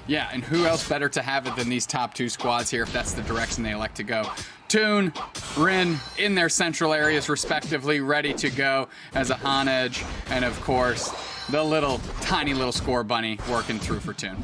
Yeah, and who else better to have it than these top two squads here if that's the direction they elect to go. Toon, Rin in their central areas respectively, ready to go as a Han Edge, and of course, the tiny little score bunny working through for Toon.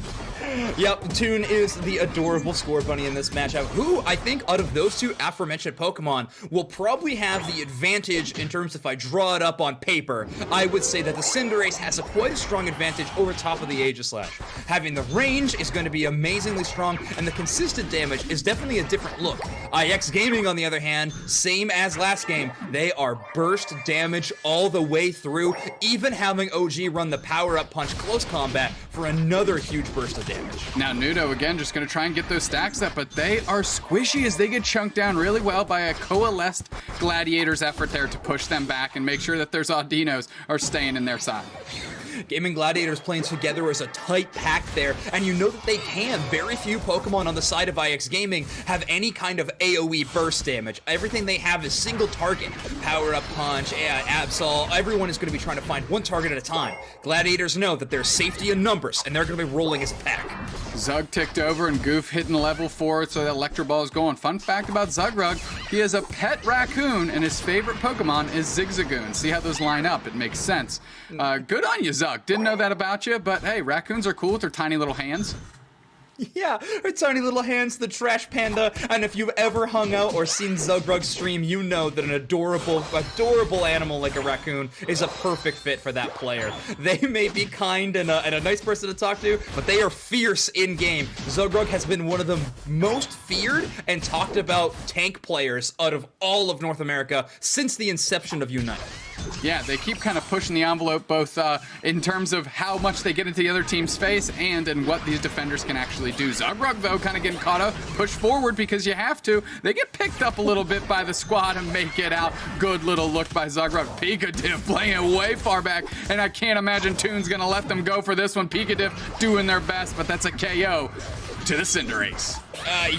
Yep, Toon is the adorable score bunny in this matchup, who I think out of those two aforementioned Pokemon will probably have the advantage in terms if I draw it up on paper. I would say that the Cinderace has a quite a strong advantage over top of the Aegislash. Having the range is going to be amazingly strong, and the consistent damage is definitely a different look. IX Gaming, on the other hand, same as last game, they are burst damage all the way through, even having OG run the power-up punch close combat for another huge burst of damage. Now Nudo again just going to try and get those stacks up, but they are squishy as they get chunked down really well by a coalesced Gladiators effort there to push them back and make sure that their Audinos are staying in their side. Gaimin Gladiators playing together as a tight pack there, and you know that they can. Very few Pokemon on the side of IX Gaming have any kind of AoE burst damage. Everything they have is single target. Power-up punch, Absol, everyone is going to be trying to find one target at a time. Gladiators know that there's safety in numbers, and they're going to be rolling as a pack. Zug ticked over and Goof hitting level 4, so that Electro Ball is going. Fun fact about Zugrug, he has a pet raccoon, and his favorite Pokemon is Zigzagoon. See how those line up? It makes sense. Good on you, Zug. Didn't know that about you, but hey, raccoons are cool with their tiny little hands. Yeah, her tiny little hands, the trash panda, and if you've ever hung out or seen Zugrug stream, you know that an adorable animal like a raccoon is a perfect fit for that player. They may be kind and a nice person to talk to, but they are fierce in-game. Zugrug has been one of the most feared and talked about tank players out of all of North America since the inception of Unite. Yeah, they keep kind of pushing the envelope both in terms of how much they get into the other team's face and in what these defenders can actually do. Zugrug, though, kind of getting caught up, push forward because you have to. They get picked up a little bit by the squad and make it out. Good little look by Zugrug. Pikachu playing it way far back, and I can't imagine Toon's going to let them go for this one. Pikachu doing their best, but that's a KO to the Cinderace.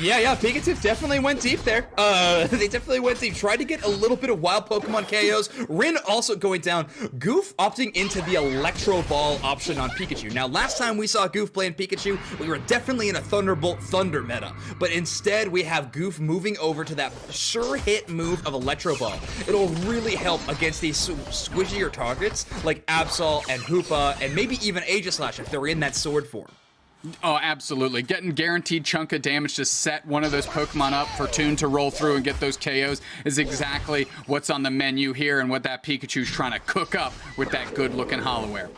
Yeah, Pikachu definitely went deep there. They definitely went deep. Tried to get a little bit of wild Pokemon KOs. Rin also going down. Goof opting into the Electro Ball option on Pikachu. Now, last time we saw Goof playing Pikachu, we were definitely in a Thunderbolt Thunder meta. But instead, we have Goof moving over to that sure hit move of Electro Ball. It'll really help against these squishier targets like Absol and Hoopa and maybe even Aegislash if they're in that sword form. Oh, absolutely. Getting guaranteed chunk of damage to set one of those Pokemon up for Toon to roll through and get those KOs is exactly what's on the menu here and what that Pikachu's trying to cook up with that good-looking Hollowware.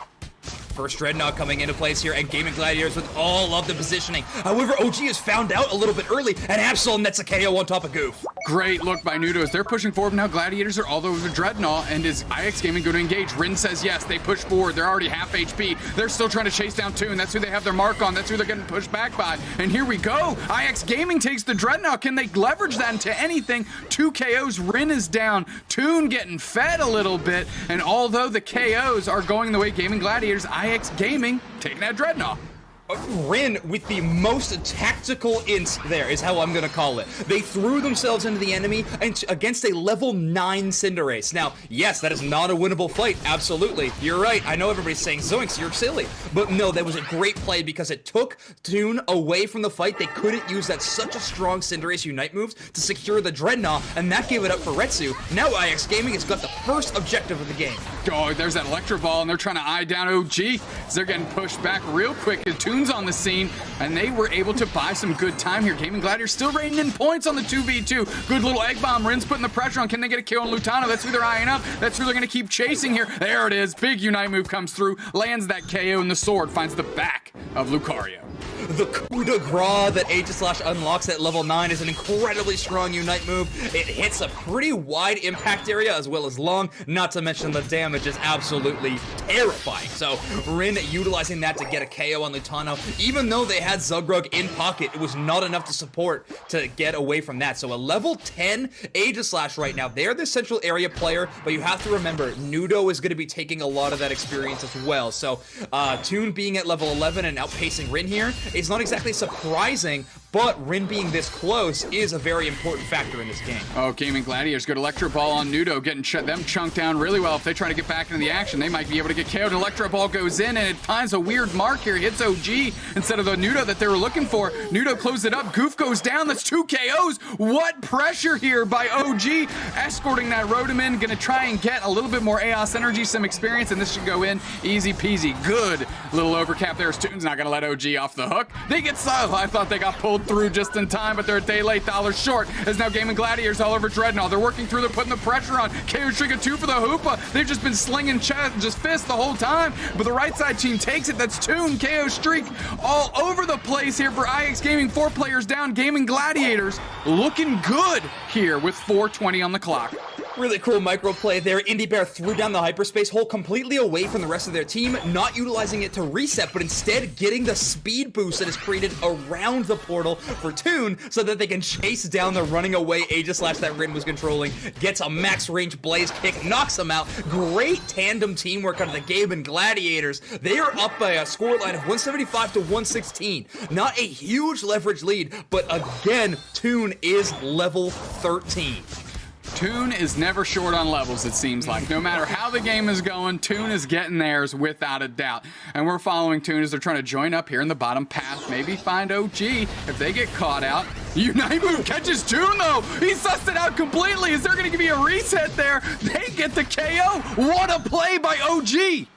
First Dreadnought coming into place here, and Gaimin Gladiators with all of the positioning. However, OG has found out a little bit early, and Absol nets a KO on top of Goof. Great look by Nudo as they're pushing forward. Now Gladiators are all over Dreadnought, and is IX Gaming going to engage? Rin says yes. They push forward. They're already half HP. They're still trying to chase down Toon. That's who they have their mark on. That's who they're getting pushed back by. And here we go. IX Gaming takes the Dreadnought. Can they leverage that into anything? 2 KOs. Rin is down. Toon getting fed a little bit. And although the KOs are going the way Gaimin Gladiators, IX Gaming taking that Dreadnought. Rin with the most tactical int there is how I'm gonna call it. They threw themselves into the enemy and against a level 9 Cinderace. Now, yes, that is not a winnable fight, absolutely. You're right, I know everybody's saying, Zoinks, you're silly. But no, that was a great play because it took Toon away from the fight. They couldn't use that such a strong Cinderace Unite moves to secure the Dreadnought, and that gave it up for Retsu. Now IX Gaming has got the first objective of the game. Oh, there's that Electro Ball, and they're trying to eye down OG as they're getting pushed back real quick. And Toon's on the scene, and they were able to buy some good time here. Gaimin Gladiators still raiding in points on the 2v2. Good little Egg Bomb. Rin's putting the pressure on. Can they get a kill on Lutano? That's who they're eyeing up. That's who they're going to keep chasing here. There it is. Big Unite move comes through, lands that KO, and the sword finds the back of Lucario. The coup de grace that Aegislash unlocks at level 9 is an incredibly strong Unite move. It hits a pretty wide impact area as well as long, not to mention the damage is absolutely terrifying. So Rin utilizing that to get a KO on Lutano. Even though they had Zugrug in pocket, it was not enough to support to get away from that. So a level 10 Aegislash right now. They're the central area player, but you have to remember, Nudo is going to be taking a lot of that experience as well. So Toon being at level 11 and outpacing Rin here is not exactly surprising, but Rin being this close is a very important factor in this game. Oh, Gaimin Gladiators, good Electro Ball on Nudo, getting them chunked down really well. If they try to get back into the action, they might be able to get KO'd. Electro Ball goes in, and it finds a weird mark here, hits OG instead of the Nudo that they were looking for. Nudo closed it up, Goof goes down, that's 2 KOs. What pressure here by OG, escorting that Rotom in, gonna try and get a little bit more AOS energy, some experience, and this should go in easy peasy. Good little overcap there. Toon's not gonna let OG off the hook. They get I thought they got pulled through just in time, but they're a day late, dollars short, as now Gaimin Gladiators all over Dreadnought. They're working through, they're putting the pressure on. KO streak of 2 for the Hoopa. They've just been slinging just fists the whole time, but the right side team takes it. That's Toon, KO streak all over the place here for IX Gaming. 4 players down. Gaimin Gladiators looking good here with 4:20 on the clock. Really cool micro play there. Indie Bear threw down the hyperspace hole completely away from the rest of their team, not utilizing it to reset, but instead getting the speed boost that is created around the portal for Toon so that they can chase down the running away Aegislash that Rin was controlling. Gets a max range blaze kick, knocks him out. Great tandem teamwork out of the Gaimin Gladiators. They are up by a scoreline of 175 to 116. Not a huge leverage lead, but again, Toon is level 13. Toon is never short on levels, it seems like. No matter how the game is going, Toon is getting theirs without a doubt. And we're following Toon as they're trying to join up here in the bottom path. Maybe find OG if they get caught out. Unite Move catches Toon though. He sussed it out completely. Is there going to be a reset there? They get the KO. What a play by OG.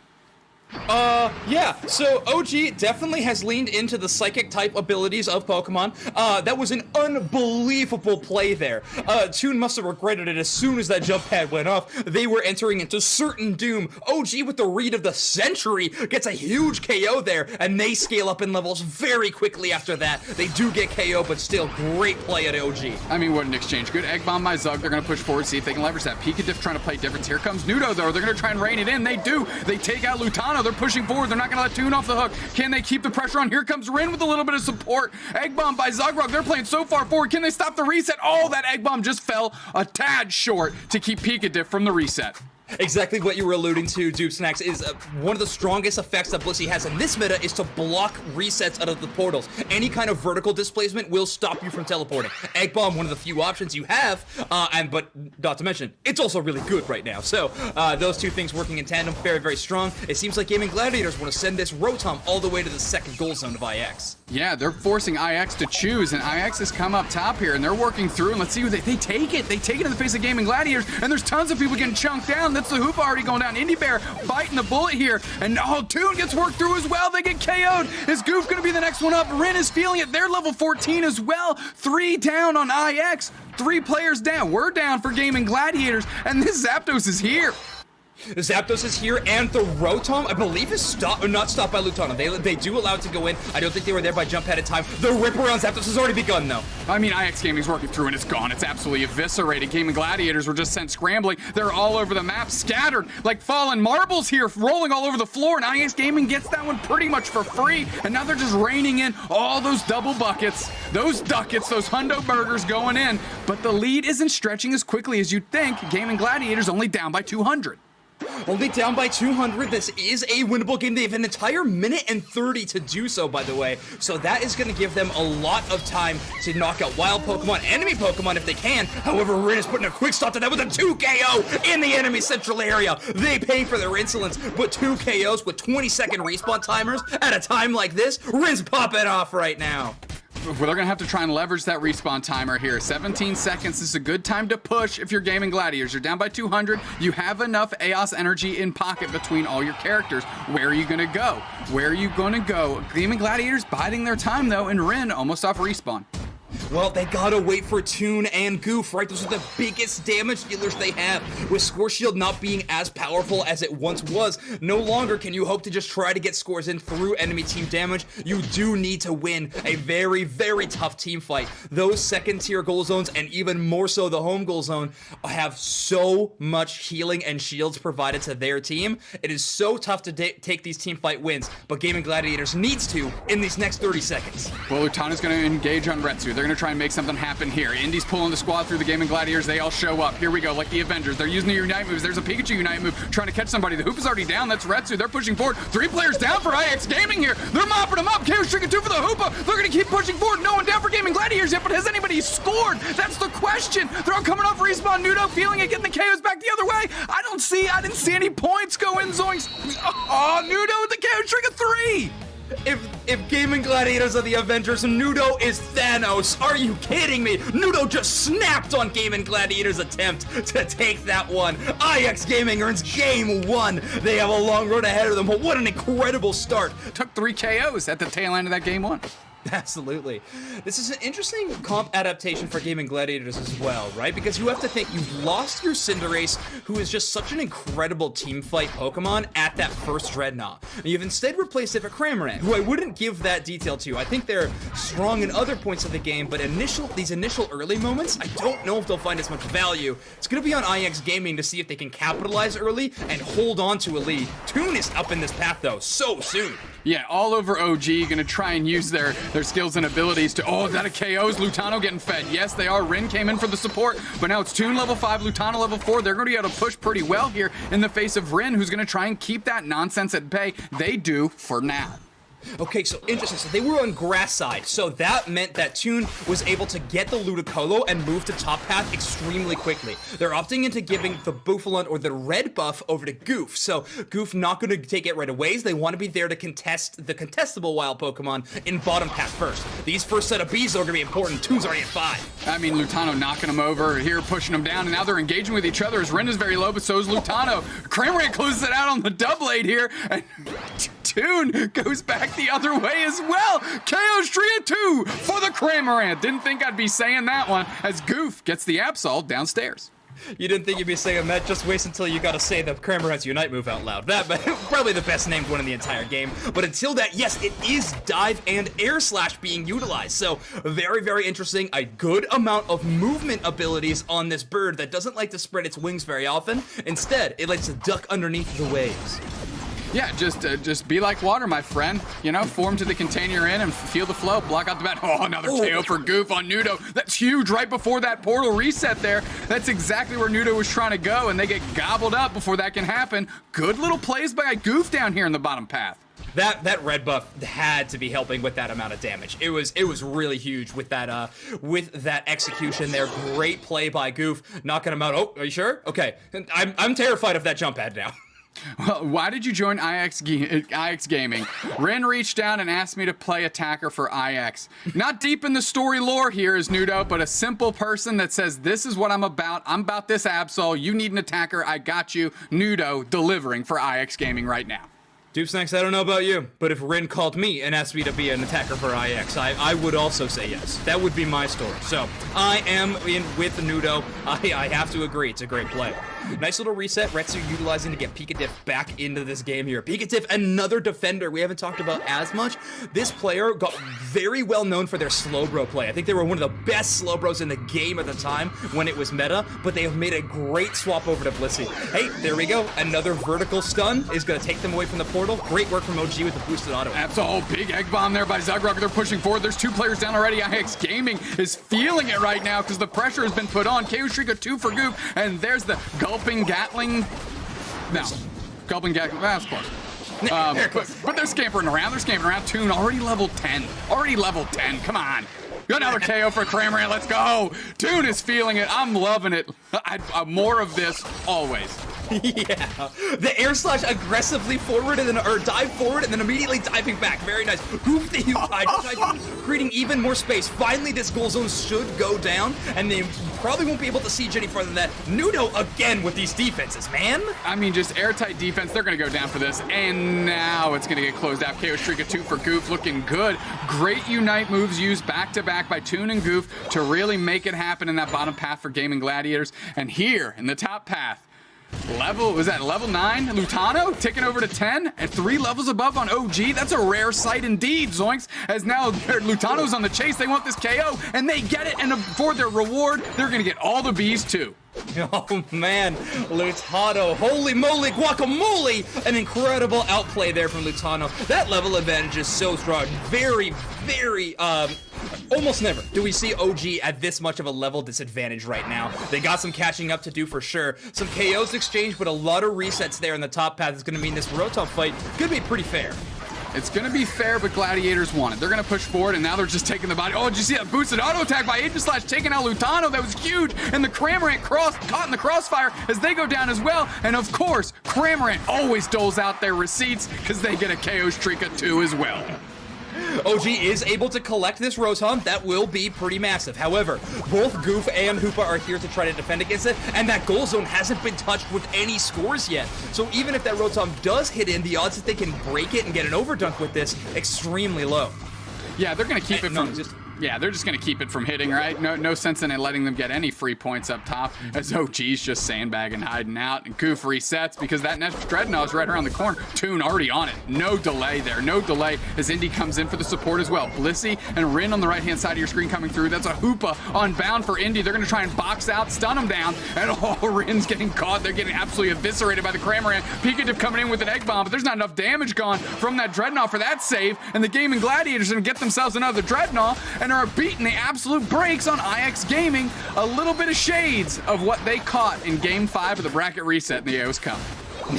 Yeah, so OG definitely has leaned into the psychic type abilities of Pokemon. That was an unbelievable play there. Toon must have regretted it as soon as that jump pad went off. They were entering into certain doom. OG with the read of the century gets a huge KO there, and they scale up in levels very quickly after that. They do get KO, but still great play at OG. I mean, what an exchange. Good Egg Bomb by Zug. They're going to push forward, see if they can leverage that. Pikachu trying to play difference. Here comes Nudo, though. They're going to try and rein it in. They do. They take out Lutano. They're pushing forward. They're not going to let Toon off the hook. Can they keep the pressure on? Here comes Rin with a little bit of support. Egg Bomb by Zugrog. They're playing so far forward. Can they stop the reset? Oh, that Egg Bomb just fell a tad short to keep Pikachu from the reset. Exactly what you were alluding to, Dupe Snacks, is one of the strongest effects that Blissey has in this meta is to block resets out of the portals. Any kind of vertical displacement will stop you from teleporting. Egg Bomb, one of the few options you have, but not to mention, it's also really good right now. So, those two things working in tandem, very, very strong. It seems like Gaimin Gladiators want to send this Rotom all the way to the second goal zone of IX. Yeah, they're forcing IX to choose, and IX has come up top here, and they're working through, and let's see who they take it. They take it in the face of Gaimin Gladiators, and there's tons of people getting chunked down. That's the Hoopa already going down. Indie Bear biting the bullet here, and Toon gets worked through as well. They get KO'd. Is Goof going to be the next one up? Rin is feeling it. They're level 14 as well. 3 down on IX. 3 players down. We're down for Gaimin Gladiators, and this Zapdos is here. Zapdos is here, and the Rotom, I believe, is not stopped by Lutano. They do allow it to go in. I don't think they were there by jump pad in time. The rip around Zapdos has already begun, though. I mean, IX Gaming's working through, and it's gone. It's absolutely eviscerated. Gaimin Gladiators were just sent scrambling. They're all over the map, scattered like fallen marbles here, rolling all over the floor, and IX Gaming gets that one pretty much for free, and now they're just raining in all those double buckets, those ducats, those hundo burgers going in, but the lead isn't stretching as quickly as you'd think. Gaimin Gladiators only down by 200. Only down by 200. This is a winnable game. They have an entire minute and 30 to do so, by the way. So that is going to give them a lot of time to knock out wild Pokemon, enemy Pokemon if they can. However, Rin is putting a quick stop to that with a 2 KO in the enemy central area. They pay for their insolence, but 2 KOs with 20-second respawn timers at a time like this, Rin's popping off right now. Well, they're going to have to try and leverage that respawn timer here. 17 seconds. This is a good time to push if you're Gaimin Gladiators. You're down by 200. You have enough AOS energy in pocket between all your characters. Where are you going to go? Where are you going to go? Gaimin Gladiators biding their time, though, and Rin almost off respawn. Well, they gotta wait for Toon and Goof, right? Those are the biggest damage dealers they have. With Score Shield not being as powerful as it once was, no longer can you hope to just try to get scores in through enemy team damage. You do need to win a very, very tough team fight. Those second tier goal zones, and even more so the home goal zone, have so much healing and shields provided to their team. It is so tough to take these team fight wins, but Gaimin Gladiators needs to in these next 30 seconds. Well, Lutana's going to engage on Retsu. They're going to try and make something happen here. Indy's pulling the squad through the Gaimin Gladiators. They all show up. Here we go, like the Avengers. They're using the Unite moves. There's a Pikachu Unite move trying to catch somebody. The hoop is already down. That's Retsu. They're pushing forward. 3 players down for IX Gaming here. They're mopping them up. Chaos Trigger 2 for the Hoopa. They're going to keep pushing forward. No one down for Gaimin Gladiators yet, but has anybody scored? That's the question. They're all coming off respawn. Nudo feeling it, getting the KOs back the other way. I didn't see any points go in, Zoinks. Oh, Nudo with the KO Trigger 3. If Gaimin Gladiators are the Avengers, Nudo is Thanos. Are you kidding me? Nudo just snapped on Gaimin Gladiators' attempt to take that one. IX Gaming earns game 1. They have a long road ahead of them, but what an incredible start. Took 3 KOs at the tail end of that game 1. Absolutely. This is an interesting comp adaptation for Gaimin Gladiators as well, right? Because you have to think you've lost your Cinderace, who is just such an incredible team fight Pokemon at that first Dreadnought. And you've instead replaced it with Cramorant, who I wouldn't give that detail to. I think they're strong in other points of the game, but these initial early moments, I don't know if they'll find as much value. It's going to be on IX Gaming to see if they can capitalize early and hold on to a lead. Toon is up in this path, though, so soon. Yeah, all over OG, gonna try and use their skills and abilities to, oh, is that a KO's? Lutano getting fed. Yes, they are. Rin came in for the support, but now it's Toon level 5, Lutano level 4. They're gonna be able to push pretty well here in the face of Rin, who's gonna try and keep that nonsense at bay. They do for now. Okay, so interesting. So they were on grass side, so that meant that Toon was able to get the Ludicolo and move to top path extremely quickly. They're opting into giving the Bouffalant or the red buff over to Goof, so Goof not going to take it right away. They want to be there to contest the contestable wild Pokemon in bottom path first. These first set of Bs are going to be important. Toon's already at 5. I mean, Lutano knocking them over here, pushing them down, and now they're engaging with each other as Rin is very low, but so is Lutano. Cramorant closes it out on the double-aid here, and Toon goes back the other way as well. KO Stria 2 for the Cramorant. Didn't think I'd be saying that one as Goof gets the Absol downstairs. You didn't think you'd be saying that? Just wait until you got to say the Cramorant's Unite move out loud. That probably the best named one in the entire game. But until that, yes, it is Dive and Air Slash being utilized. So very, very interesting. A good amount of movement abilities on this bird that doesn't like to spread its wings very often. Instead, it likes to duck underneath the waves. Yeah, just be like water, my friend. You know, form to the container you're in and feel the flow. Block out the bat. Oh, another KO for Goof on Nudo. That's huge right before that portal reset there. That's exactly where Nudo was trying to go, and they get gobbled up before that can happen. Good little plays by Goof down here in the bottom path. That red buff had to be helping with that amount of damage. It was really huge with that execution there. Great play by Goof, knocking him out. Oh, are you sure? Okay, I'm terrified of that jump pad now. Well, why did you join IX Gaming? Rin reached down and asked me to play attacker for IX. Not deep in the story lore here is Nudo, but a simple person that says, this is what I'm about. I'm about this Absol. You need an attacker. I got you. Nudo delivering for IX Gaming right now. Doopsnacks, I don't know about you, but if Rin called me and asked me to be an attacker for IX, I would also say yes. That would be my story. So, I am in with Nudo. I have to agree, it's a great play. Nice little reset, Retsu utilizing to get Pikadiff back into this game here. Pikadiff, another defender we haven't talked about as much. This player got very well known for their Slowbro play. I think they were one of the best Slowbros in the game at the time when it was meta, but they have made a great swap over to Blissey. Hey, there we go. Another vertical stun is going to take them away from the portal. Great work from OG with the boosted auto. Absol, big egg bomb there by Zugrug. They're pushing forward. There's 2 players down already. IX Gaming is feeling it right now because the pressure has been put on. KO Shrika 2 for Goop, and there's the Gulping Gatling. No, Gulping Gatling. That's close. But they're scampering around. They're scampering around. Toon already level 10. Already level 10. Come on. Another KO for Cramorant. Let's go. Toon is feeling it. I'm loving it. More of this always. Yeah, the air slash aggressively forward and then or dive forward and then immediately diving back. Very nice. Goof the creating even more space. Finally, this goal zone should go down, and they probably won't be able to siege any further than that. Nudo again with these defenses, man. I mean, just airtight defense. They're gonna go down for this, and now it's gonna get closed out. KO Shrika 2 for Goof, looking good. Great Unite moves used back to back by Toon and Goof to really make it happen in that bottom path for Gaimin Gladiators. And here in the top path, level 9? Lutano taking over to 10 at 3 levels above on OG. That's a rare sight indeed, Zoinks, as now Lutano's on the chase. They want this KO, and they get it, and for their reward, they're going to get all the Bs too. Oh man, Lutano, holy moly, guacamole! An incredible outplay there from Lutano. That level advantage is so strong. Very, very Almost never do we see OG at this much of a level disadvantage right now. They got some catching up to do for sure. Some KOs exchanged, but a lot of resets there in the top path is going to mean this Rotom fight could be pretty fair. It's going to be fair, but Gladiators won it. They're going to push forward, and now they're just taking the body. Oh, did you see that boosted auto attack by Aegislash taking out Lutano? That was huge, and the Cramorant caught in the crossfire as they go down as well. And of course, Cramorant always doles out their receipts because they get a KO streak of 2 as well. OG is able to collect this Rotom. That will be pretty massive. However, both Goof and Hoopa are here to try to defend against it, and that goal zone hasn't been touched with any scores yet. So even if that Rotom does hit in, the odds that they can break it and get an overdunk with this, extremely low. Yeah, they're going to keep it from... Yeah, they're just going to keep it from hitting, right? No sense in it letting them get any free points up top as OG's just sandbagging, hiding out, and Goof resets because that next Dreadnought is right around the corner. Toon already on it. No delay there. No delay as Indy comes in for the support as well. Blissey and Rin on the right-hand side of your screen coming through. That's a Hoopa on bound for Indy. They're going to try and box out, stun him down, and Rin's getting caught. They're getting absolutely eviscerated by the Cramorant. Pikachu coming in with an Egg Bomb, but there's not enough damage gone from that Dreadnought for that save, and the Gaimin Gladiators are going to get themselves another Dreadnought and are beating the absolute brakes on IX Gaming. A little bit of shades of what they caught in Game 5 of the bracket reset in the AOS Cup.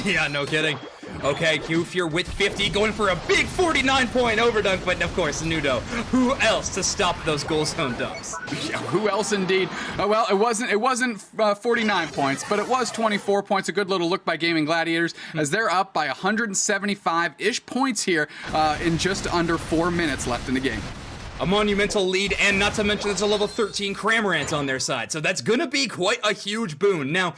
Yeah, no kidding. Okay, Goof, you're with 50, going for a big 49-point overdunk, but of course, Nudo. Who else to stop those goal zone dumps? Yeah, who else indeed? Well, it wasn't 49 points, but it was 24 points. A good little look by Gaimin Gladiators as they're up by 175-ish points here in just under 4 minutes left in the game. A monumental lead, and not to mention there's a level 13 Cramorant on their side, so that's gonna be quite a huge boon. Now,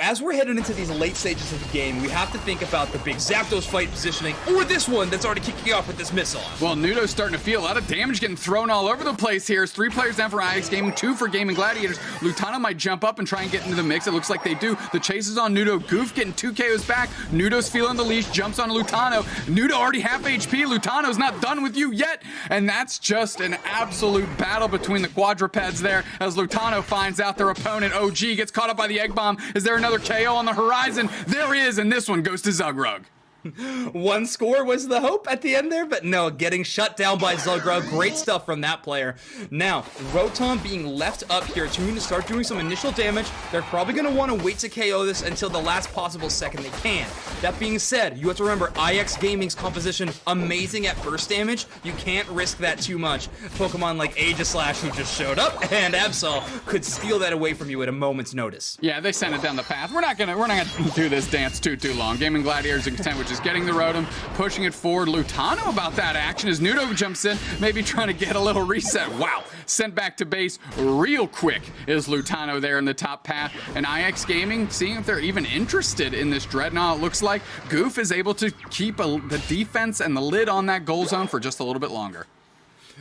as we're heading into these late stages of the game, we have to think about the big Zapdos fight positioning, or this one that's already kicking off with this missile. Well, Nudo's starting to feel a lot of damage getting thrown all over the place here. It's 3 players down for IX Gaming, 2 for Gaimin Gladiators. Lutano might jump up and try and get into the mix. It looks like they do. The chase is on Nudo. Goof getting 2 KOs back. Nudo's feeling the leash, jumps on Lutano. Nudo already half HP. Lutano's not done with you yet, and that's just an absolute battle between the quadrupeds there as Lutano finds out their opponent OG gets caught up by the Egg Bomb. Is there another KO on the horizon? There is, and this one goes to Zugrug. One score was the hope at the end there, but no, getting shut down by Zugrug. Great stuff from that player. Now, Rotom being left up here, Toon to start doing some initial damage. They're probably going to want to wait to KO this until the last possible second they can. That being said, you have to remember IX Gaming's composition, amazing at burst damage. You can't risk that too much. Pokemon like Aegislash, who just showed up, and Absol could steal that away from you at a moment's notice. Yeah, they sent it down the path. We're not gonna do this dance too long. Gaimin Gladiators in content, which is getting the Rotom, pushing it forward. Lutano about that action as Nudo jumps in, maybe trying to get a little reset. Wow, sent back to base real quick is Lutano there in the top path. And IX Gaming, seeing if they're even interested in this Dreadnought. It looks like Goof is able to keep the defense and the lid on that goal zone for just a little bit longer.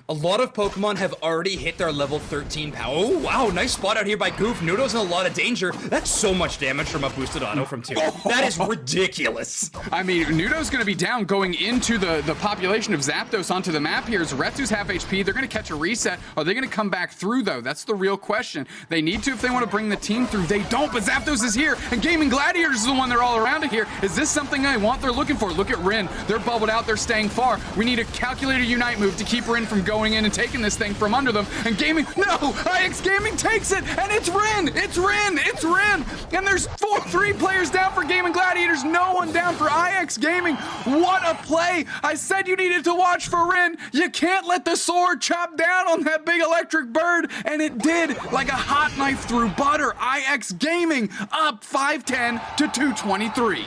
A lot of Pokemon have already hit their level 13 power. Oh, wow, nice spot out here by Goof. Nudo's in a lot of danger. That's so much damage from a boosted auto from 2. That is ridiculous. I mean, Nudo's going to be down going into the population of Zapdos onto the map here. As Retsu's half HP, they're going to catch a reset. Are they going to come back through, though? That's the real question. They need to if they want to bring the team through. They don't, but Zapdos is here, and Gaimin Gladiators is the one they're all around it here. Is this something I want? They're looking for. Look at Rin. They're bubbled out. They're staying far. We need a calculated Unite move to keep Rin from going in and taking this thing from under them. And Gaming, no! IX Gaming takes it, and it's Rin! It's Rin! It's Rin! And there's 3 players down for Gaimin Gladiators, no one down for IX Gaming. What a play! I said you needed to watch for Rin. You can't let the sword chop down on that big electric bird, and it did, like a hot knife through butter. IX Gaming up 510 to 223.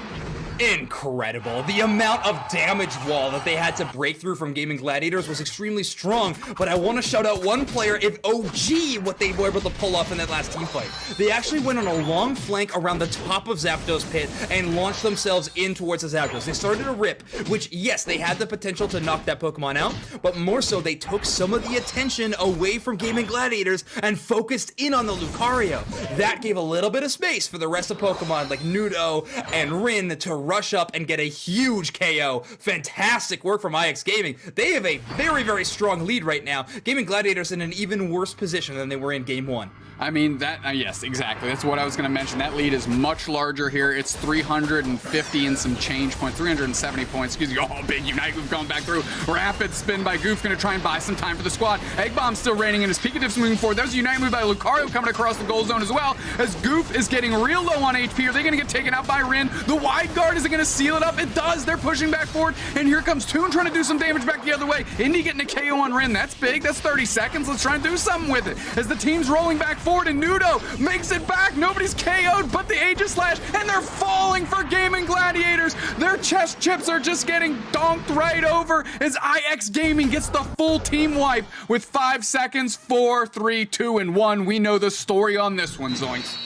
Incredible. The amount of damage wall that they had to break through from Gaimin Gladiators was extremely strong, but I want to shout out one player, if OG, what they were able to pull off in that last team fight. They actually went on a long flank around the top of Zapdos pit and launched themselves in towards the Zapdos. They started a rip, which, yes, they had the potential to knock that Pokemon out, but more so, they took some of the attention away from Gaimin Gladiators and focused in on the Lucario. That gave a little bit of space for the rest of Pokemon like Nudo and Rin to rush up and get a huge KO. Fantastic work from IX Gaming. They have a very, very strong lead right now. Gaimin Gladiators in an even worse position than they were in Game 1. I mean, yes, exactly. That's what I was going to mention. That lead is much larger here. It's 350 and some change points, 370 points. Excuse me. Oh, big Unite Goof going back through. Rapid spin by Goof, going to try and buy some time for the squad. Egg Bomb still reigning in his Pikatif's moving forward. There's a Unite move by Lucario coming across the goal zone as well, as Goof is getting real low on HP. Are they going to get taken out by Rin? The wide guard, is it going to seal it up? It does. They're pushing back forward, and here comes Toon trying to do some damage back the other way. Indy getting a KO on Rin. That's big. That's 30 seconds. Let's try and do something with it. As the team's rolling back forward, and Nudo makes it back. Nobody's KO'd but the Aegislash, and they're falling for Gaimin Gladiators. Their chest chips are just getting donked right over as IX Gaming gets the full team wipe with 5 seconds. 4, 3, 2, and 1. We know the story on this one, Zoinks.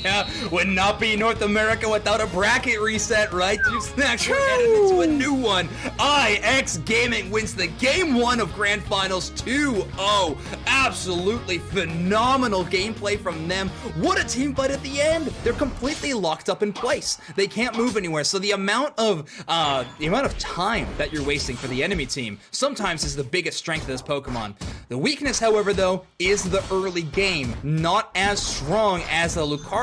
Yeah, would not be North America without a bracket reset, right? You snacks, we're headed into a new one. IX Gaming wins the Game 1 of Grand Finals 2-0. Absolutely phenomenal gameplay from them. What a team fight at the end. They're completely locked up in place. They can't move anywhere. So the amount of time that you're wasting for the enemy team sometimes is the biggest strength of this Pokemon. The weakness, however, though, is the early game. Not as strong as a Lucario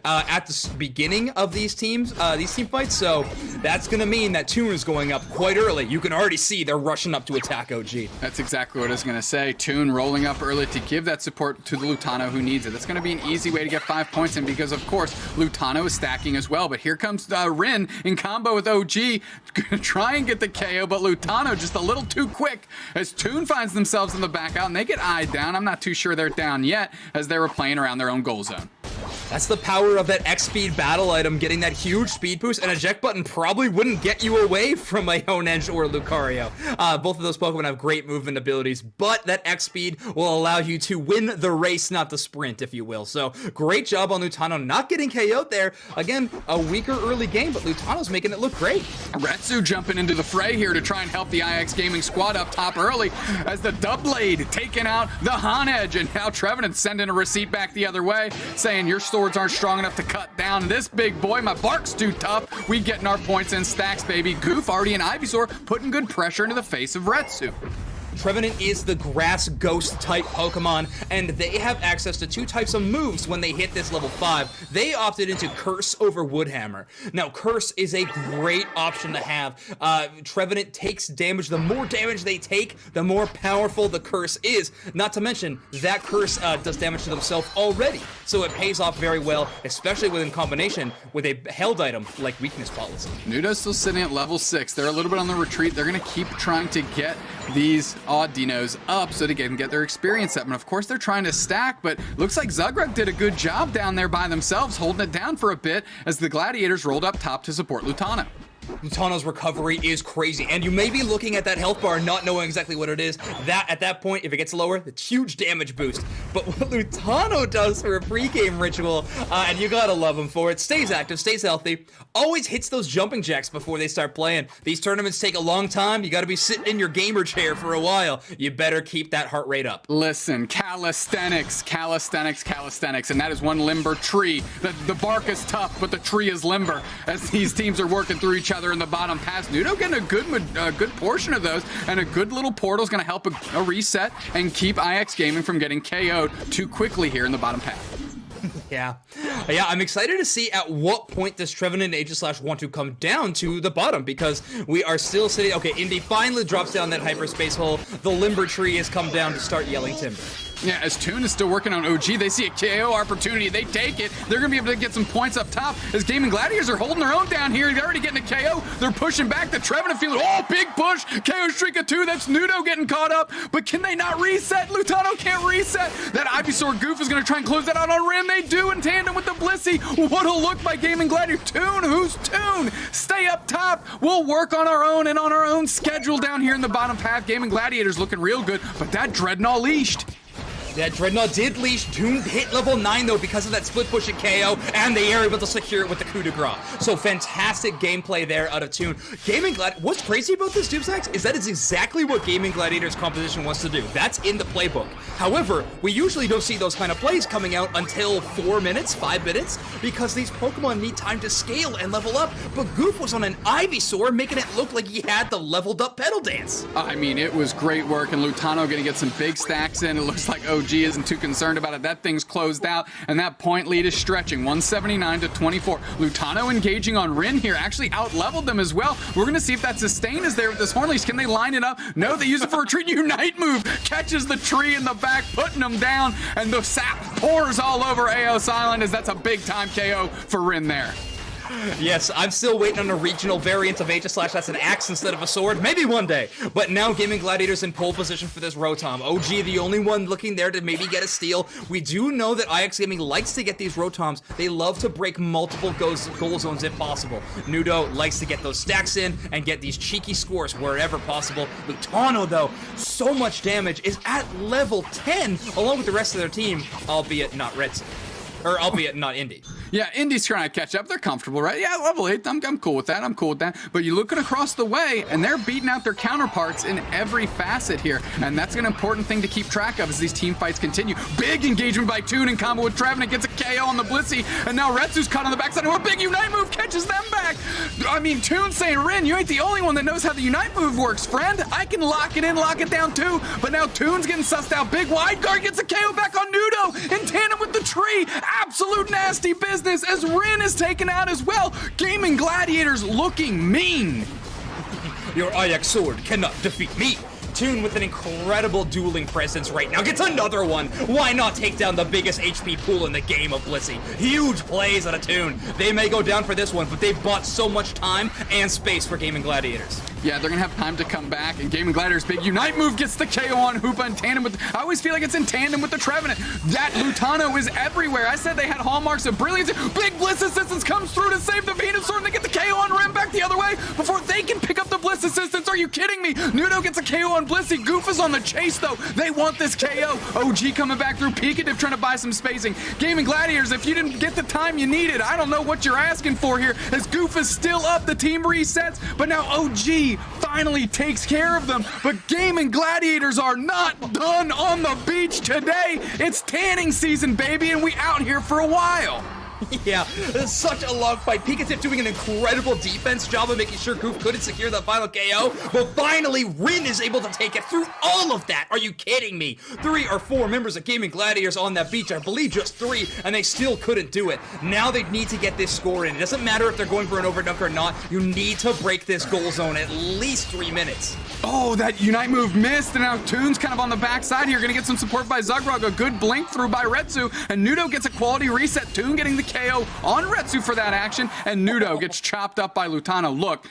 at the beginning of these team fights, so that's gonna mean that Toon is going up quite early. You can already see they're rushing up to attack OG. That's exactly what I was gonna say. Toon rolling up early to give that support to the Lutano who needs it. That's gonna be an easy way to get 5 points in, because of course Lutano is stacking as well, but here comes Rin in combo with OG, gonna try and get the KO, but Lutano just a little too quick as Toon finds themselves in the back out, and they get eyed down. I'm not too sure they're down yet, as they were playing around their own goal zone. That's the power of that X-Speed battle item, getting that huge speed boost, and eject button probably wouldn't get you away from a Honedge or Lucario. Both of those Pokemon have great movement abilities, but that X-Speed will allow you to win the race, not the sprint, if you will. So, great job on Lutano not getting KO'd there. Again, a weaker early game, but Lutano's making it look great. Retsu jumping into the fray here to try and help the IX Gaming squad up top early, as the Doublade taking out the Honedge, and now Trevenant sending a receipt back the other way, saying your swords aren't strong enough to cut down this big boy. My bark's too tough. We getting our points in stacks, baby. Goof already in Ivysaur, putting good pressure into the face of Retsu. Trevenant is the grass ghost type Pokemon, and they have access to 2 types of moves when they hit this level 5. They opted into Curse over Woodhammer. Now, Curse is a great option to have. Trevenant takes damage. The more damage they take, the more powerful the Curse is. Not to mention, that Curse does damage to themselves already, so it pays off very well, especially in combination with a held item like Weakness Policy. Nudo's still sitting at level 6. They're a little bit on the retreat. They're going to keep trying to get these Audinos up so they can get their experience up. And of course they're trying to stack, but looks like Zugrug did a good job down there by themselves, holding it down for a bit as the Gladiators rolled up top to support Lutano. Lutano's recovery is crazy, and you may be looking at that health bar not knowing exactly what it is. At that point, if it gets lower, it's huge damage boost. But what Lutano does for a pregame ritual, and you gotta love him for it, stays active, stays healthy, always hits those jumping jacks before they start playing. These tournaments take a long time. You gotta be sitting in your gamer chair for a while. You better keep that heart rate up. Listen, calisthenics, and that is one limber tree. The bark is tough, but the tree is limber as these teams are working through each other in the bottom pass. Nudo getting a good portion of those, and a good little portal is going to help a reset and keep IX Gaming from getting KO'd too quickly here in the bottom path. Yeah, I'm excited to see at what point does Trevenant and Aegislash want to come down to the bottom, because we are still sitting. Okay, Indy finally drops down that hyperspace hole. The limber tree has come down to start yelling timber. Yeah, as Toon is still working on OG, they see a KO opportunity. They take it. They're going to be able to get some points up top as Gaimin Gladiators are holding their own down here. They're already getting a KO. They're pushing back the Trevenant field. Oh, big push. KO streak of 2. That's Nudo getting caught up. But can they not reset? Lutano can't reset. That Ivysaur Goof is going to try and close that out on Rim. They do in tandem with the Blissey. What a look by Gaimin Gladiators. Toon, who's Toon? Stay up top. We'll work on our own and on our own schedule down here in the bottom path. Gaimin Gladiators looking real good, but that Dreadnought leashed. That Dreadnought did leash. Toon hit level 9 though because of that split push and KO, and they are able to secure it with the coup de grace. So fantastic gameplay there out of Toon. Gaimin Gladiators, what's crazy about this, Dubsax, is that it's exactly what Gaimin Gladiators composition wants to do. That's in the playbook. However, we usually don't see those kind of plays coming out until 4 minutes, 5 minutes, because these Pokemon need time to scale and level up. But Goof was on an Ivysaur, making it look like he had the leveled up pedal dance. I mean, it was great work, and Lutano gonna get some big stacks in. It looks like OG isn't too concerned about it. That thing's closed out, and that point lead is stretching, 179 to 24. Lutano engaging on Rin here, actually out-leveled them as well. We're gonna see if that sustain is there with this Hornleash. Can they line it up? No, they use it for a retreat. Unite move catches the tree in the back, putting them down, and the sap pours all over Eos Island as that's a big-time KO for Rin there. Yes, I'm still waiting on a regional variant of H// that's an axe instead of a sword. Maybe one day. But now Gaimin Gladiators in pole position for this Rotom. OG, the only one looking there to maybe get a steal. We do know that IX Gaming likes to get these Rotoms. They love to break multiple goal zones if possible. Nudo likes to get those stacks in and get these cheeky scores wherever possible. Lutano, though, so much damage, is at level 10, along with the rest of their team, albeit not Redson. Or albeit not Indy. Yeah, Indy's trying to catch up. They're comfortable, right? Yeah, level 8. I'm cool with that. I'm cool with that. But you're looking across the way, and they're beating out their counterparts in every facet here. And that's an important thing to keep track of as these team fights continue. Big engagement by Toon in combo with Trevenant. Gets a KO on the Blissey. And now Retsu's caught on the backside. And a big Unite move catches them back. I mean, Toon's saying, Rin, you ain't the only one that knows how the Unite move works, friend. I can lock it in, lock it down too. But now Toon's getting sussed out. Big wide guard gets a KO back on Nudo in tandem with the tree. Absolute nasty business as Rin is taken out as well. Gaimin Gladiators looking mean. Your IX sword cannot defeat me. Toon with an incredible dueling presence right now gets another one. Why not take down the biggest HP pool in the game of Blissey? Huge plays out of Toon. They may go down for this one, but they bought so much time and space for Gaimin Gladiators. Yeah, they're gonna have time to come back, and Gaimin Gladiators' big Unite move gets the KO on Hoopa in tandem with, I always feel like it's in tandem with the Trevenant. That Lutano is everywhere. I said they had hallmarks of brilliance. Big Bliss Assistance comes through to save the Venusaur, and they get the KO on Rim back the other way before they can pick up the Bliss Assistance. Are you kidding me? Nudo gets a KO on Blissey. Goof is on the chase, though. They want this KO. OG coming back through. Pikachu trying to buy some spacing. Gaimin Gladiators, if you didn't get the time you needed, I don't know what you're asking for here, as Goof is still up. The team resets, but now OG finally takes care of them. But Gaimin Gladiators are not done on the beach today. It's tanning season, baby, and we out here for a while. Yeah, it's such a long fight. Pikachu doing an incredible defense job of making sure Goof couldn't secure that final KO, but finally Rin is able to take it through all of that. Are you kidding me? 3 or 4 members of Gaimin Gladiators on that beach, I believe just 3, and they still couldn't do it. Now they need to get this score in. It doesn't matter if they're going for an overdunk or not. You need to break this goal zone at least 3 minutes. Oh, that Unite move missed, and now Toon's kind of on the backside here. Gonna get some support by Zugrug. A good blink through by Retsu, and Nudo gets a quality reset. Toon getting the KO on Retsu for that action, and Nudo gets chopped up by Lutano. Look,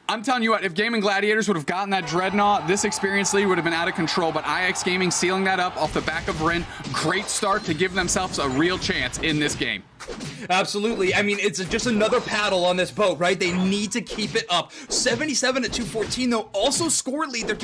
I'm telling you what, if Gaimin Gladiators would have gotten that Dreadnought, this experience lead would have been out of control, but IX Gaming sealing that up off the back of Rin. Great start to give themselves a real chance in this game. Absolutely. I mean, it's just another paddle on this boat, right? They need to keep it up. 77 to 214, though. Also score lead. They're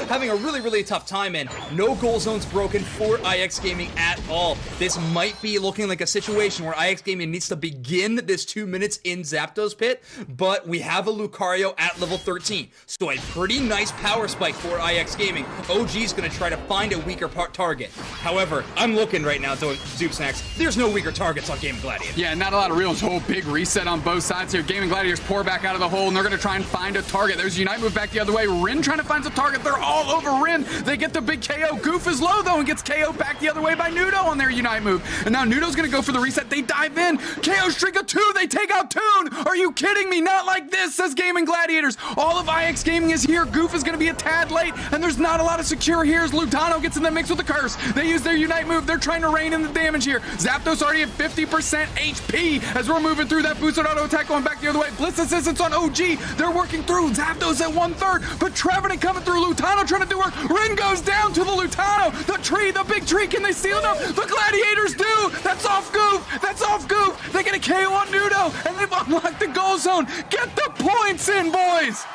having a really tough time in. No goal zones broken for IX Gaming at all. This might be looking like a situation where IX Gaming needs to begin this 2 minutes in Zapdos pit, but we have a Lucario at level 13. So a pretty nice power spike for IX Gaming. OG's going to try to find a weaker target. However, I'm looking right now, though, Zoop Snacks. There's no weaker targets on Gaimin Gladiators. Yeah, not a lot of real. Whole big reset on both sides here. Gaimin Gladiators pour back out of the hole, and they're going to try and find a target. There's Unite move back the other way. Rin trying to find a target. They're all over Rin. They get the big KO. Goof is low, though, and gets KO back the other way by Nudo on their Unite move. And now Nudo's going to go for the reset. They dive in. KO streak of 2. They take out Toon. Are you kidding me? Not like this, says Gaimin Gladiators. All of IX Gaming is here. Goof is going to be a tad late, and there's not a lot of secure here as Lutano gets in the mix with the curse. They use their Unite move. They're trying to rein in the damage here. Zapdos already at 50% HP as we're moving through that boosted auto attack going back the other way. Bliss Assistance on OG. They're working through. Zapdos at 1/3, but Trevenant coming through. Lutano trying to do work. Rin goes down to the Lutano. The tree, the big tree. Can they seal it up? The Gladiators do. That's off Goof. That's off Goof. They get a KO on Nudo, and they've unlocked the goal zone. Get the points in, boys.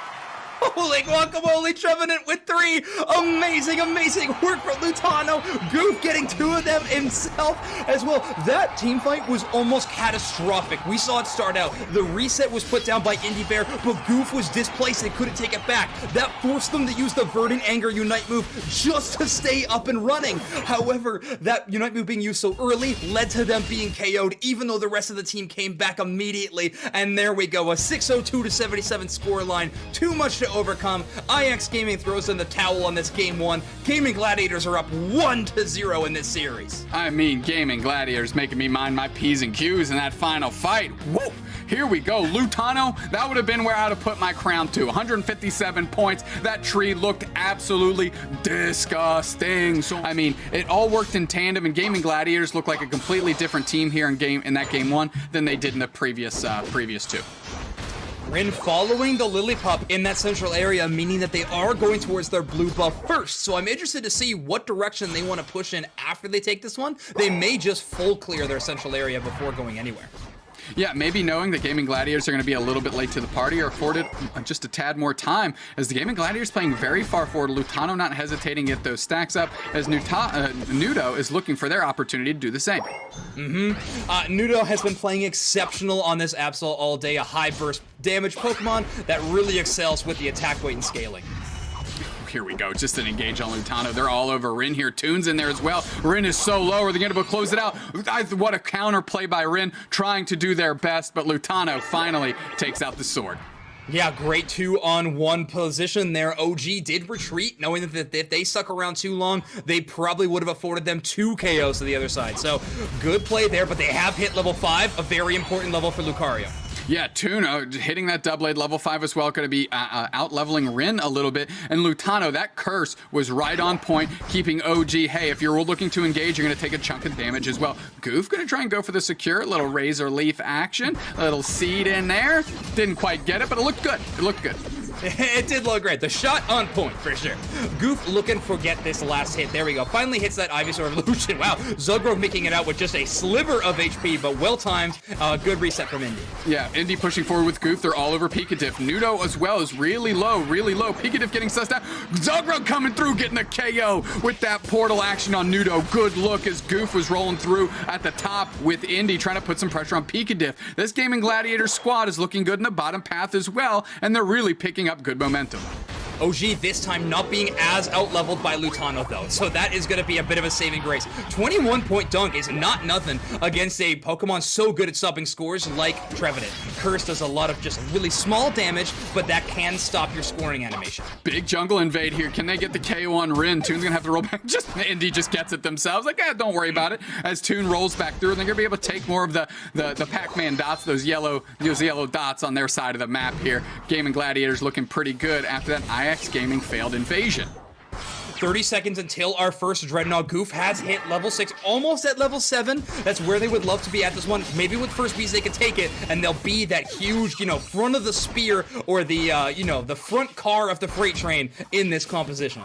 Holy guacamole, Trevenant with 3. Amazing, amazing work for Lutano. Goof getting 2 of them himself as well. That team fight was almost catastrophic. We saw it start out. The reset was put down by Indy Bear, but Goof was displaced and couldn't take it back. That forced them to use the Verdant Anger Unite move just to stay up and running. However, that Unite move being used so early led to them being KO'd, even though the rest of the team came back immediately. And there we go, a 602-77 scoreline. Too much to overcome. IX Gaming throws in the towel on this game 1. Gaming Gladiators are up 1-0 in this series. I mean, Gaming Gladiators making me mind my P's and Q's in that final fight. Whoa! Here we go. Lutano, that would have been where I'd have put my crown to. 157 points. That tree looked absolutely disgusting. So, I mean, it all worked in tandem, and Gaming Gladiators look like a completely different team here in that game 1 than they did in the previous 2. Rin following the Lillipup in that central area, meaning that they are going towards their blue buff first. So I'm interested to see what direction they want to push in after they take this one. They may just full clear their central area before going anywhere. Yeah, maybe knowing that Gaming Gladiators are going to be a little bit late to the party or afforded just a tad more time, as the Gaming Gladiators playing very far forward. Lutano not hesitating to get those stacks up, as Nudo is looking for their opportunity to do the same. Nudo has been playing exceptional on this Absol all day, a high burst damage Pokemon that really excels with the attack weight and scaling. Here we go, just an engage on Lutano. They're all over Rin here. Toon's in there as well. Rin is so low. Are they going to close it out? What a counter play by Rin, trying to do their best, but Lutano finally takes out the sword. Yeah, great 2-on-1 position there. OG did retreat, knowing that if they stuck around too long, they probably would have afforded them 2 KOs to the other side. So, good play there, but they have hit level 5, a very important level for Lucario. Yeah, Toon hitting that double-blade level 5 as well, going to be out-leveling Rin a little bit. And Lutano, that curse was right on point, keeping OG, hey, if you're looking to engage, you're going to take a chunk of damage as well. Goof going to try and go for the secure, little Razor Leaf action, a little seed in there. Didn't quite get it, but it looked good. It looked good. It did look great. The shot on point, for sure. Goof looking for get this last hit. There we go. Finally hits that Ivysaur Evolution. Wow, Zugro making it out with just a sliver of HP, but well-timed. Good reset from Indy. Yeah, Indy pushing forward with Goof. They're all over Pikadiff. Nudo as well is really low, really low. Pikadiff getting sussed out. Zugro coming through, getting the KO with that portal action on Nudo. Good look as Goof was rolling through at the top with Indy, trying to put some pressure on Pikadiff. This Gaming Gladiator squad is looking good in the bottom path as well, and they're really picking up good momentum. OG this time not being as out-leveled by Lutano, though, so that is going to be a bit of a saving grace. 21-point dunk is not nothing against a Pokemon so good at stopping scores like Trevenant. Curse does a lot of just really small damage, but that can stop your scoring animation. Big jungle invade here. Can they get the KO on Rin? Toon's going to have to roll back. Indy just gets it themselves. Like, don't worry about it. As Toon rolls back through, and they're going to be able to take more of the Pac-Man dots, those yellow dots on their side of the map here. Gaming Gladiators looking pretty good after that IX Gaming failed invasion. 30 seconds until our first Dreadnought. Goof has hit level 6, almost at level 7. That's where they would love to be at this one. Maybe with first bees they can take it, and they'll be that huge, front of the spear or the, the front car of the freight train in this composition.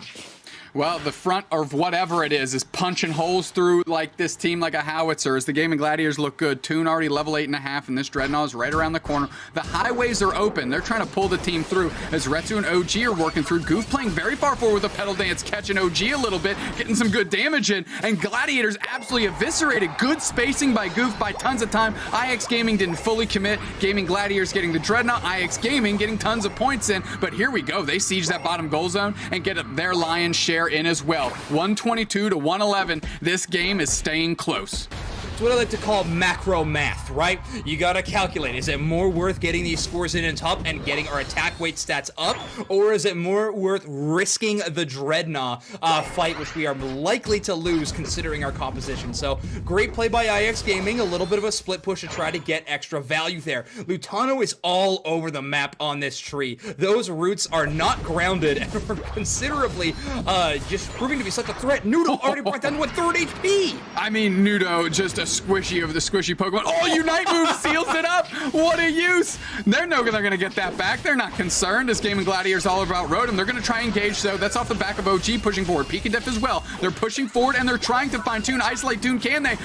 Well, the front of whatever it is punching holes through like this team like a howitzer. As the Gaming Gladiators look good. Toon already level 8.5, and this Dreadnought is right around the corner. The highways are open. They're trying to pull the team through as Retsu and OG are working through. Goof playing very far forward with a pedal dance, catching OG a little bit, getting some good damage in, and Gladiators absolutely eviscerated. Good spacing by Goof by tons of time. IX Gaming didn't fully commit. Gaming Gladiators getting the Dreadnought. IX Gaming getting tons of points in, but here we go. They siege that bottom goal zone and get their lion's share in as well. 122 to 111. This game is staying close. It's what I like to call macro math, right? You gotta calculate, is it more worth getting these scores in top and getting our attack weight stats up, or is it more worth risking the Dreadnought fight, which we are likely to lose considering our composition? So, great play by IX Gaming, a little bit of a split push to try to get extra value there. Lutano is all over the map on this tree. Those roots are not grounded and are considerably just proving to be such a threat. Nudo already brought down to 1/3 HP! I mean, Nudo just the squishy of the squishy Pokemon. Oh, Unite move seals it up. What a use. They're going to get that back. They're not concerned. This Gaimin Gladiators all about Rotom. They're going to try and engage, though. That's off the back of OG pushing forward. Pikadiff as well. They're pushing forward, and they're trying to find Toon. Isolate Toon, can they?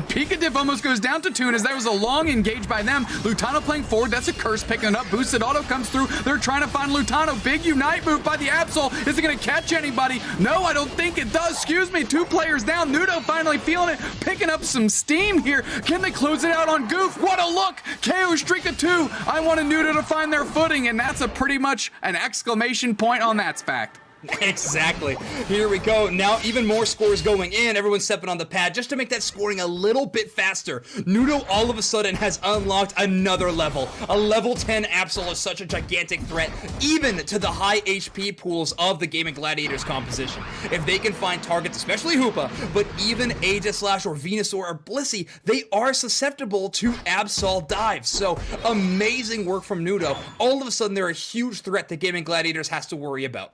Pikadiff almost goes down to Toon as that was a long engage by them. Lutano playing forward. That's a curse picking it up. Boosted Auto comes through. They're trying to find Lutano. Big Unite move by the Absol. Is it going to catch anybody? No, I don't think it does. Excuse me. 2 players down. Nudo finally feeling it. Picking up some steam here. Can they close it out on Goof? What a look. KO streak of 2. I wanted Nudo to find their footing, and that's a pretty much an exclamation point on that fact. Exactly. Here we go. Now even more scores going in. Everyone's stepping on the pad just to make that scoring a little bit faster. Nudo all of a sudden has unlocked another level. A level 10 Absol is such a gigantic threat, even to the high HP pools of the Gaimin Gladiators composition. If they can find targets, especially Hoopa, but even Aegislash or Venusaur or Blissey, they are susceptible to Absol dives. So amazing work from Nudo. All of a sudden they're a huge threat that Gaimin Gladiators has to worry about.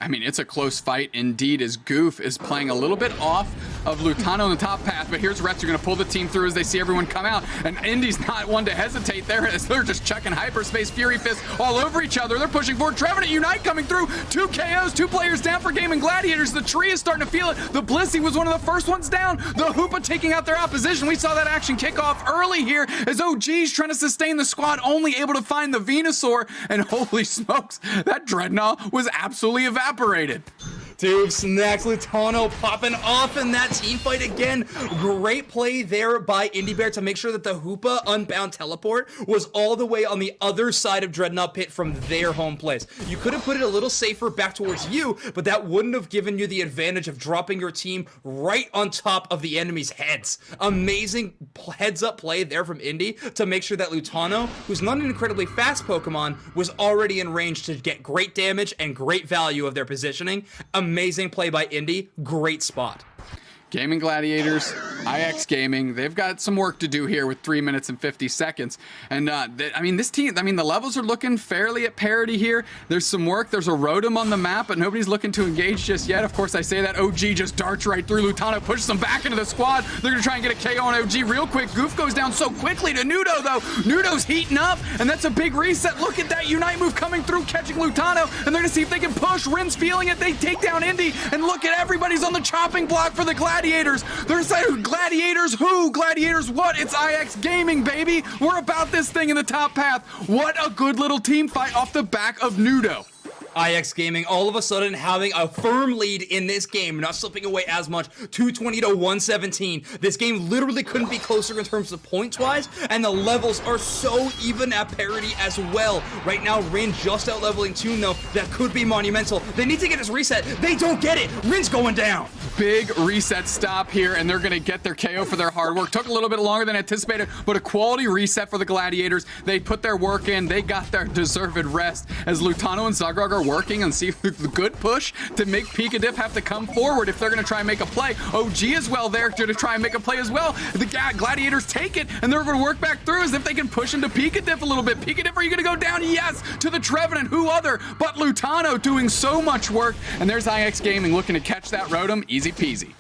I mean, it's a close fight indeed as Goof is playing a little bit off of Lutano on the top path, but here's Retsu going to pull the team through as they see everyone come out, and Indy's not one to hesitate there as they're just checking Hyperspace Fury Fist all over each other. They're pushing forward. Trevenant Unite coming through. 2 KOs, 2 players down for Gaimin Gladiators. The tree is starting to feel it. The Blissey was one of the first ones down. The Hoopa taking out their opposition. We saw that action kick off early here as OG's trying to sustain the squad, only able to find the Venusaur, and holy smokes, that Dreadnought was absolutely evaporated. 2 snacks, Lutano popping off in that team fight again. Great play there by Indy Bear to make sure that the Hoopa Unbound Teleport was all the way on the other side of Dreadnought Pit from their home place. You could have put it a little safer back towards you, but that wouldn't have given you the advantage of dropping your team right on top of the enemy's heads. Amazing heads-up play there from Indy to make sure that Lutano, who's not an incredibly fast Pokemon, was already in range to get great damage and great value of their positioning. Amazing play by Indy. Great spot. Gaimin Gladiators, IX Gaming, they've got some work to do here with 3 minutes and 50 seconds. And, I mean, this team, the levels are looking fairly at parity here. There's some work. There's a Rotom on the map, but nobody's looking to engage just yet. Of course, I say that. OG just darts right through. Lutano pushes them back into the squad. They're going to try and get a KO on OG real quick. Goof goes down so quickly to Nudo, though. Nudo's heating up, and that's a big reset. Look at that Unite move coming through, catching Lutano, and they're going to see if they can push. Rin's feeling it. They take down Indy, and look at everybody's on the chopping block for the Gladiators. They're saying, Gladiators who? Gladiators what? It's IX Gaming, baby. We're about this thing in the top path. What a good little team fight off the back of Nudo. IX Gaming all of a sudden having a firm lead in this game, not slipping away as much, 220 to 117. This game literally couldn't be closer in terms of points-wise, and the levels are so even at parity as well. Right now, Rin just out-leveling Toon, though. That could be monumental. They need to get his reset. They don't get it. Rin's going down. Big reset stop here, and they're going to get their KO for their hard work. Took a little bit longer than anticipated, but a quality reset for the Gladiators. They put their work in. They got their deserved rest as Lutano and Zagrog are working on see the good push to make Pikadiff have to come forward if they're going to try and make a play. OG as well there to try and make a play as well. The Gladiators take it, and they're going to work back through as if they can push into Pikadiff a little bit. Pikadiff, are you going to go down? Yes, to the Trevenant. Who other but Lutano doing so much work, and there's IX Gaming looking to catch that Rotom. Easy peasy.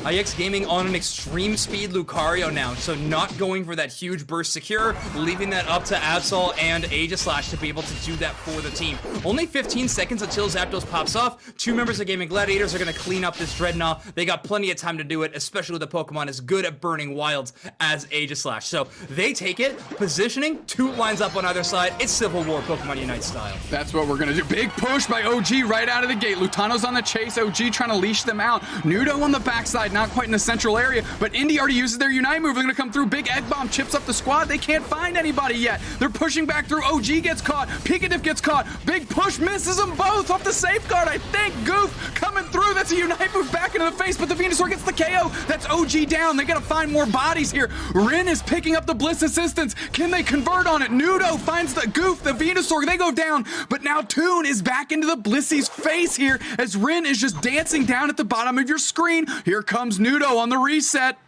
IX Gaming on an extreme speed Lucario now, so not going for that huge burst secure, leaving that up to Absol and Aegislash to be able to do that for the team. Only 15 seconds until Zapdos pops off. 2 members of Gaimin Gladiators are going to clean up this Dreadnought. They got plenty of time to do it, especially with the Pokemon as good at burning wilds as Aegislash. So they take it, positioning, 2 lines up on either side. It's Civil War Pokemon Unite style. That's what we're going to do. Big push by OG right out of the gate. Lutano's on the chase. OG trying to leash them out. Nudo on the backside, not quite in the central area, but Indy already uses their Unite move. They're going to come through. Big Egg Bomb chips up the squad. They can't find anybody yet. They're pushing back through. OG gets caught. Pikadiff gets caught. Big push misses them both off the safeguard. I think Goof coming through. That's a Unite move back into the face, but the Venusaur gets the KO. That's OG down. They got to find more bodies here. Rin is picking up the Bliss Assistance. Can they convert on it? Nudo finds the Goof, the Venusaur. They go down, but now Toon is back into the Blissy's face here as Rin is just dancing down at the bottom of your screen. Here comes Nudo on the reset.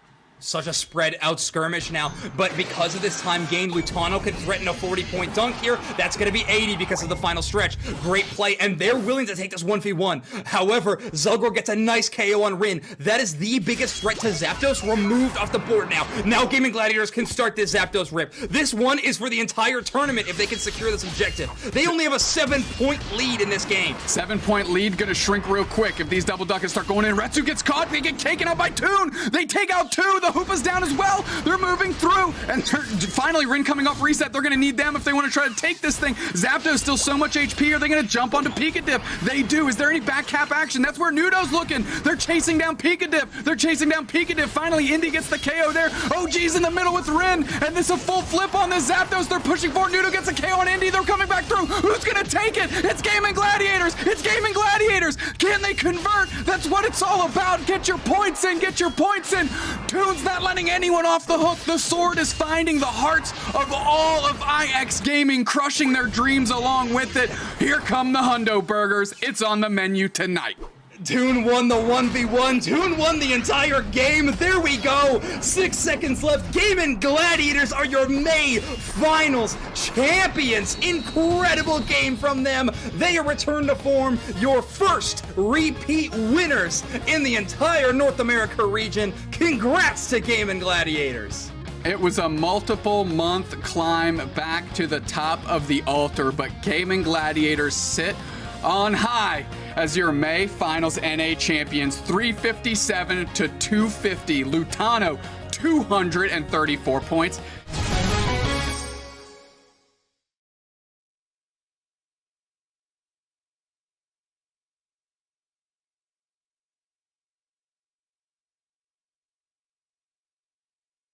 such a spread out skirmish now, but because of this time gained, Lutano could threaten a 40-point dunk here. That's going to be 80 because of the final stretch. Great play, and they're willing to take this 1v1. However, Zelgor gets a nice KO on Rin. That is the biggest threat to Zapdos removed off the board now. Now Gaimin Gladiators can start this Zapdos rip. This one is for the entire tournament if they can secure this objective. They only have a 7-point lead in this game. 7-point lead gonna shrink real quick if these double duckets start going in. Retsu gets caught, they get taken out by Toon. They take out 2, the Hoopa's down as well. They're moving through, and finally Rin coming off reset. They're gonna need them if they want to try to take this thing. Zapdos still so much HP. Are they gonna jump onto Pika-Dip? They do. Is there any back cap action? That's where Nudo's looking. They're chasing down Pika-Dip. They're chasing down Pika-Dip. Finally, Indy gets the KO there. OG's in the middle with Rin, and this is a full flip on this Zapdos. They're pushing forward. Nudo gets a KO on Indy. They're coming back through. Who's gonna take it? It's Gaimin Gladiators. It's Gaimin Gladiators. Can they convert? That's what it's all about. Get your points in. Get your points in. Toon's not letting anyone off the hook. The sword is finding the hearts of all of IX Gaming, crushing their dreams along with it. Here come the Hundo Burgers. It's on the menu tonight. Toon won the 1v1. Toon won the entire game. There we go. 6 seconds left. Gaimin Gladiators are your May Finals champions. Incredible game from them. They are returned to form, your first repeat winners in the entire North America region. Congrats to Gaimin Gladiators. It was a multiple month climb back to the top of the altar, but Gaimin Gladiators sit on high as your May Finals NA champions, 357 to 250. Lutano, 234 points.